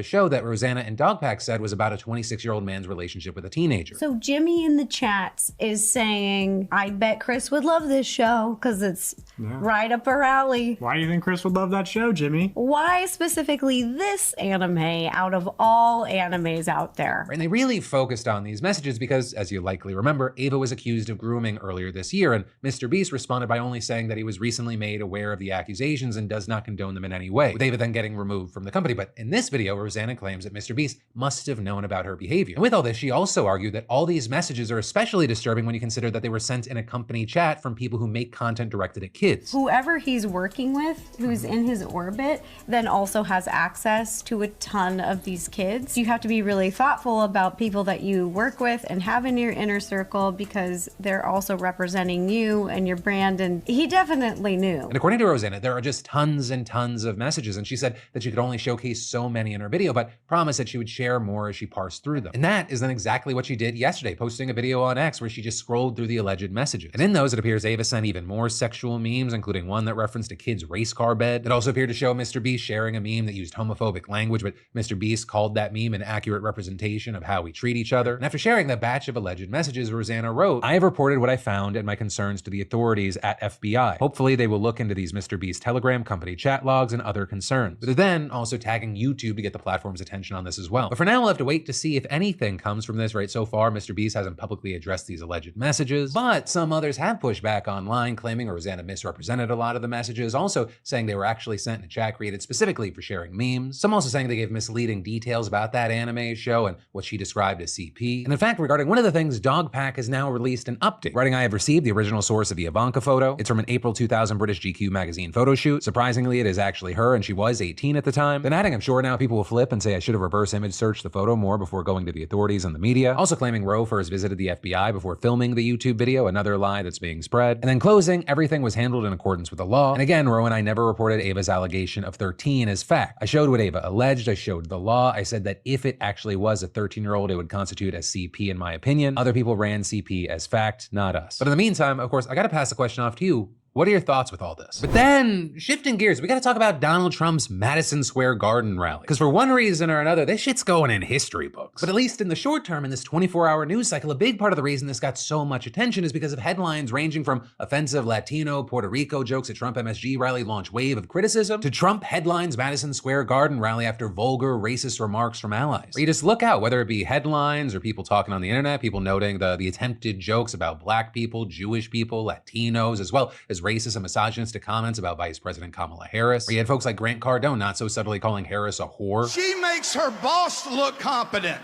show that Rosanna and Dogpack said was about a 26-year-old man's relationship with a teenager. So Jimmy in the chats is saying, I bet Chris would love this show because it's right up her alley. Why do you think Chris would love that show, Jimmy? Why specifically this anime out of all animes out there? And they really focused on these messages because, as you likely remember, Ava was accused of grooming earlier this year, and MrBeast responded by only saying that he was recently made aware of the accusations and does not condone them in any way, with Ava then getting removed from the company. But in this video, Rosanna claims that MrBeast must have known about her behavior. And with all this, she also argued that all these messages are especially disturbing when you consider that they were sent in a company chat from people who make content directed at kids. Whoever he's working with, who's in his orbit, then also has access to a ton of these kids. You have to be really thoughtful about people that you work with and have in your inner circle because they're also representing you and your brand, and he definitely knew. And according to Rosanna, there are just tons and tons of messages, and she said that she could only showcase so many in her video, but promised that she would share more as she parsed through them. And that is then exactly what she did yesterday, posting a video on X where she just scrolled through the alleged messages. And in those, it appears Ava sent even more sexual memes, including one that referenced a kid's race car bed. It also appeared to show MrBeast sharing a meme that used homophobic language, but MrBeast called that meme an accurate representation of how we treat each other. And after sharing that batch of alleged messages, Rosanna wrote, I have reported what I found and my concerns to the authorities at FBI. Hopefully they will look into these MrBeast Telegram company chat logs and other concerns. But then also tagging YouTube to get the platform's attention on this as well. But for now, we'll have to wait to see if anything comes from this, right? So far, MrBeast hasn't publicly addressed these alleged messages, but some others have pushed back online, claiming Rosanna misrepresented a lot of the messages, also saying they were actually sent in a chat created specifically for sharing memes. Some also saying they gave misleading details about that anime show and what she described as CP. And in fact, regarding one of the things, Dogpack has now released an update, writing, I have received the original source of the Ivanka photo. It's from an April 2000 British GQ magazine photo shoot. Surprisingly, it is actually her, and she was 18 at the time. Then adding, I'm sure now people will flip and say I should have reverse image searched the photo more before going to the authorities and the media. Also claiming Roe first visited the FBI before filming the YouTube video, another lie that's being spread. And then closing, everything was handled in accordance with the law. And again, Roe and I never reported Ava's allegation of 13 as fact. I showed what Ava alleged, I showed the law, I said that if it actually was a 13-year-old, it would constitute as CP in my opinion. Other people ran CP as fact, not us. But in the meantime, of course, I gotta pass the question off to you. What are your thoughts with all this? But then, shifting gears, we gotta talk about Donald Trump's Madison Square Garden rally. Because for one reason or another, this shit's going in history books. But at least in the short term, in this 24-hour news cycle, a big part of the reason this got so much attention is because of headlines ranging from offensive Latino, Puerto Rico jokes at Trump MSG rally launch wave of criticism, to Trump headlines Madison Square Garden rally after vulgar, racist remarks from allies. Where you just look out, whether it be headlines or people talking on the internet, people noting the attempted jokes about black people, Jewish people, Latinos, as well as racist and misogynistic comments about Vice President Kamala Harris. Where you had folks like Grant Cardone not so subtly calling Harris a whore. She makes her boss look competent.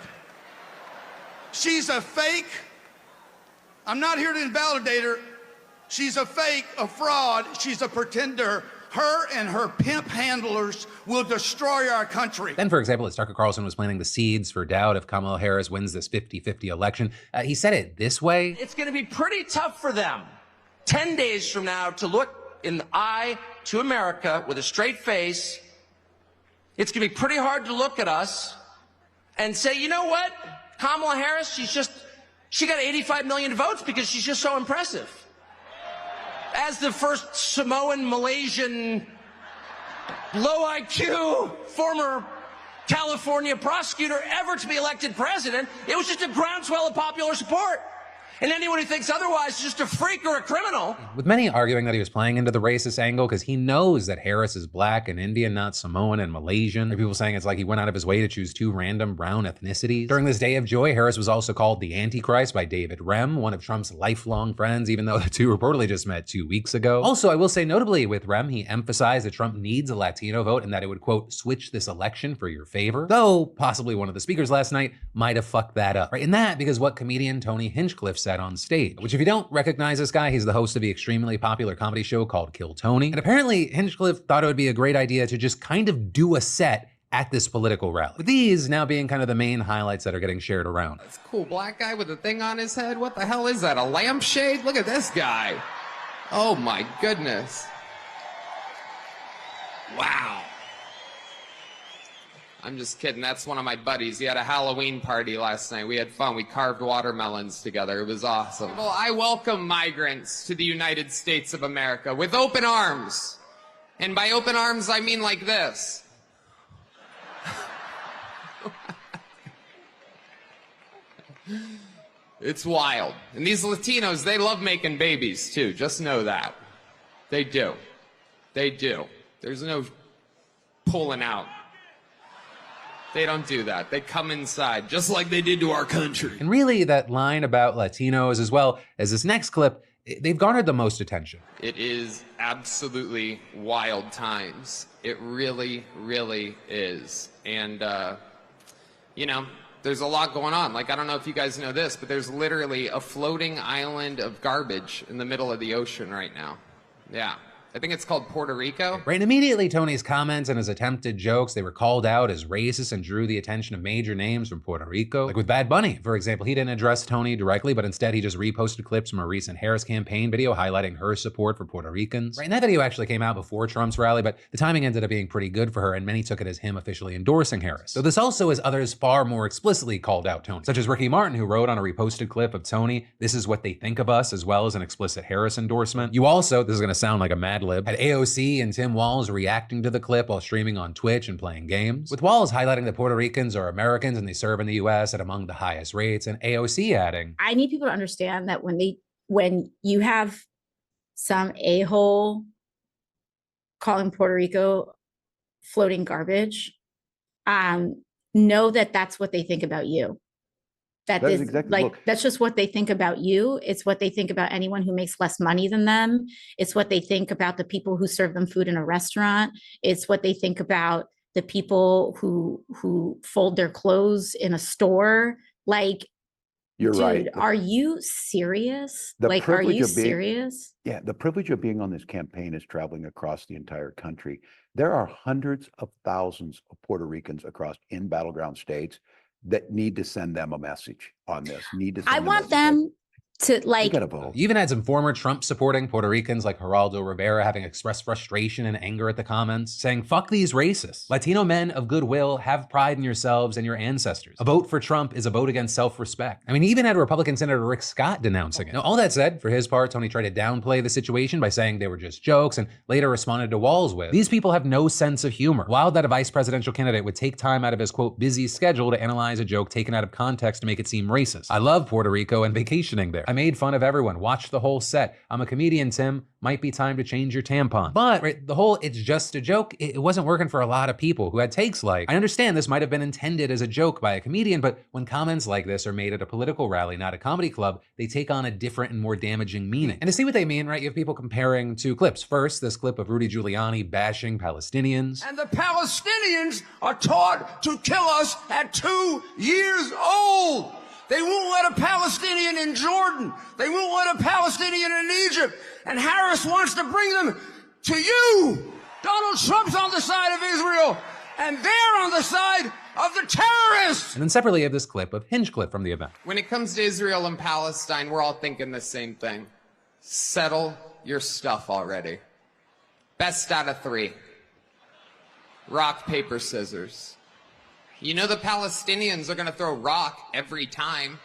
She's a fake. I'm not here to invalidate her. She's a fake, a fraud. She's a pretender. Her and her pimp handlers will destroy our country. Then, for example, as Tucker Carlson was planting the seeds for doubt if Kamala Harris wins this 50-50 election, he said it this way. It's going to be pretty tough for them 10 days from now to look in the eye to America with a straight face. It's going to be pretty hard to look at us and say, you know what? Kamala Harris, she got 85 million votes because she's just so impressive. As the first Samoan, Malaysian, low IQ, former California prosecutor ever to be elected president, it was just a groundswell of popular support. And anyone who thinks otherwise is just a freak or a criminal. With many arguing that he was playing into the racist angle because he knows that Harris is black and Indian, not Samoan and Malaysian. There are people saying it's like he went out of his way to choose two random brown ethnicities. During this day of joy, Harris was also called the Antichrist by David Rem, one of Trump's lifelong friends, even though the two reportedly just met 2 weeks ago. Also, I will say notably with Rem, he emphasized that Trump needs a Latino vote and that it would, quote, switch this election for your favor. Though possibly one of the speakers last night might have fucked that up. Right? And that because what comedian Tony Hinchcliffe said on stage, which if you don't recognize this guy, he's the host of the extremely popular comedy show called Kill Tony. And apparently Hinchcliffe thought it would be a great idea to just kind of do a set at this political rally. With these now being kind of the main highlights that are getting shared around. That's cool black guy with a thing on his head. What the hell is that? A lampshade? Look at this guy. Oh my goodness. Wow. I'm just kidding. That's one of my buddies. He had a Halloween party last night. We had fun. We carved watermelons together. It was awesome. Well, I welcome migrants to the United States of America with open arms. And by open arms, I mean like this. It's wild. And these Latinos, they love making babies too. Just know that. They do. They do. There's no pulling out. They don't do that. They come inside, just like they did to our country. And really, that line about Latinos, as well as this next clip, they've garnered the most attention. It is absolutely wild times. It really, really is. And, you know, there's a lot going on. Like, I don't know if you guys know this, but there's literally a floating island of garbage in the middle of the ocean right now. Yeah. I think it's called Puerto Rico. Right, and immediately Tony's comments and his attempted jokes, they were called out as racist and drew the attention of major names from Puerto Rico. Like with Bad Bunny, for example, he didn't address Tony directly, but instead he just reposted clips from a recent Harris campaign video highlighting her support for Puerto Ricans. Right, and that video actually came out before Trump's rally, but the timing ended up being pretty good for her, and many took it as him officially endorsing Harris. So this also is others far more explicitly called out Tony, such as Ricky Martin, who wrote on a reposted clip of Tony, "This is what they think of us," as well as an explicit Harris endorsement. You also, this is gonna sound like a Mad Lib, had AOC and Tim Walz reacting to the clip while streaming on Twitch and playing games, with Walz highlighting that Puerto Ricans are Americans and they serve in the US at among the highest rates, and AOC adding, I need people to understand that when you have some a-hole calling Puerto Rico floating garbage, know that that's what they think about you. That is exactly, like, look, that's just what they think about you. It's what they think about anyone who makes less money than them. It's what they think about the people who serve them food in a restaurant. It's what they think about the people who fold their clothes in a store. Like, you're dude, right. Are you serious? Like, are you serious? Yeah, the privilege of being on this campaign is traveling across the entire country. There are hundreds of thousands of Puerto Ricans across in battleground states that need to send them a message on this. I want them to, like, you even had some former Trump supporting Puerto Ricans like Geraldo Rivera having expressed frustration and anger at the comments, saying, "Fuck these racists. Latino men of goodwill, have pride in yourselves and your ancestors. A vote for Trump is a vote against self-respect." I mean, he even had Republican Senator Rick Scott denouncing it. Now, all that said, for his part, Tony tried to downplay the situation by saying they were just jokes, and later responded to Walz with, "These people have no sense of humor." Wild that a vice presidential candidate would take time out of his, quote, busy schedule to analyze a joke taken out of context to make it seem racist. I love Puerto Rico and vacationing there. I made fun of everyone, watched the whole set. I'm a comedian, Tim. Might be time to change your tampon. But right, the whole "it's just a joke," it wasn't working for a lot of people who had takes like, "I understand this might have been intended as a joke by a comedian, but when comments like this are made at a political rally, not a comedy club, they take on a different and more damaging meaning." And to see what they mean, right, you have people comparing two clips. First, this clip of Rudy Giuliani bashing Palestinians. And the Palestinians are taught to kill us at 2 years old. They won't let a Palestinian in Jordan. They won't let a Palestinian in Egypt. And Harris wants to bring them to you. Donald Trump's on the side of Israel, and they're on the side of the terrorists. And then separately, you have this clip of Hinchcliffe from the event. When it comes to Israel and Palestine, we're all thinking the same thing. Settle your stuff already. Best out of 3. Rock, paper, scissors. You know the Palestinians are going to throw rock every time.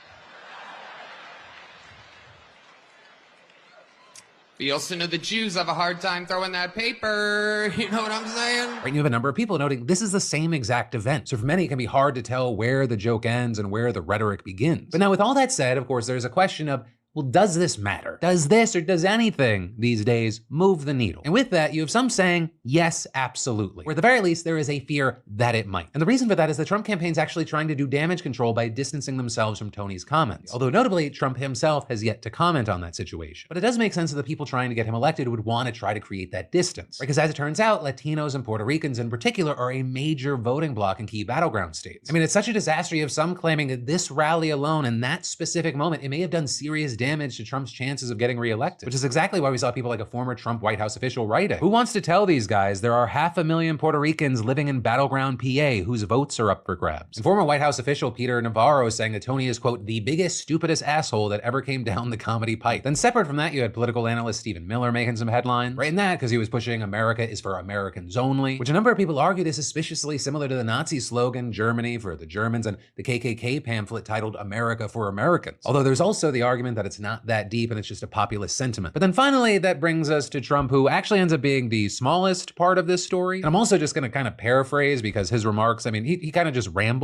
But you also know the Jews have a hard time throwing that paper. You know what I'm saying? Right, and you have a number of people noting this is the same exact event. So for many, it can be hard to tell where the joke ends and where the rhetoric begins. But now with all that said, of course, there's a question of, well, does this matter? Does this or does anything these days move the needle? And with that, you have some saying, yes, absolutely. Or at the very least, there is a fear that it might. And the reason for that is the Trump campaign's actually trying to do damage control by distancing themselves from Tony's comments. Although notably, Trump himself has yet to comment on that situation. But it does make sense that the people trying to get him elected would want to try to create that distance. Because as it turns out, Latinos and Puerto Ricans in particular are a major voting bloc in key battleground states. I mean, it's such a disaster. You have some claiming that this rally alone in that specific moment, it may have done serious damage to Trump's chances of getting reelected, which is exactly why we saw people like a former Trump White House official writing, "Who wants to tell these guys there are 500,000 Puerto Ricans living in battleground PA whose votes are up for grabs?" And former White House official Peter Navarro saying that Tony is, quote, "the biggest, stupidest asshole that ever came down the comedy pipe." Then separate from that, you had political analyst Stephen Miller making some headlines. Right in that, because he was pushing "America is for Americans only," which a number of people argued is suspiciously similar to the Nazi slogan, "Germany for the Germans," and the KKK pamphlet titled "America for Americans." Although there's also the argument that it's not that deep and it's just a populist sentiment. But then finally, that brings us to Trump, who actually ends up being the smallest part of this story. And I'm also just gonna kind of paraphrase because his remarks, I mean, he kind of just rambled.